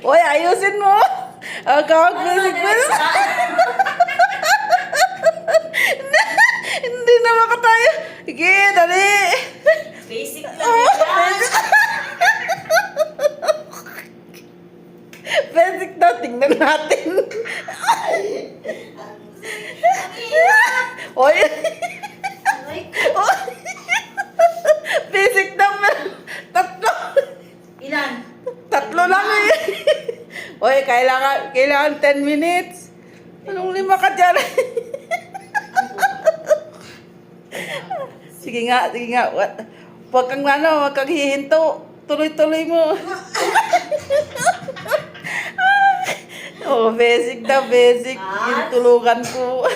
Uy, ayusin mo. Kawag basic pa. Hindi na makatayo. Sige, dali. Basic lang yan. Basic daw, tingnan natin. Uy. Basic daw, tatlo. Ilan? Tatlo lang eh. Uy, kailangan 10 minutes. Anong 5 ka dyan? Sige nga. Huwag kang hihinto. Tuloy-tuloy mo. Oh, basic daw, basic. Yung tulugan ko.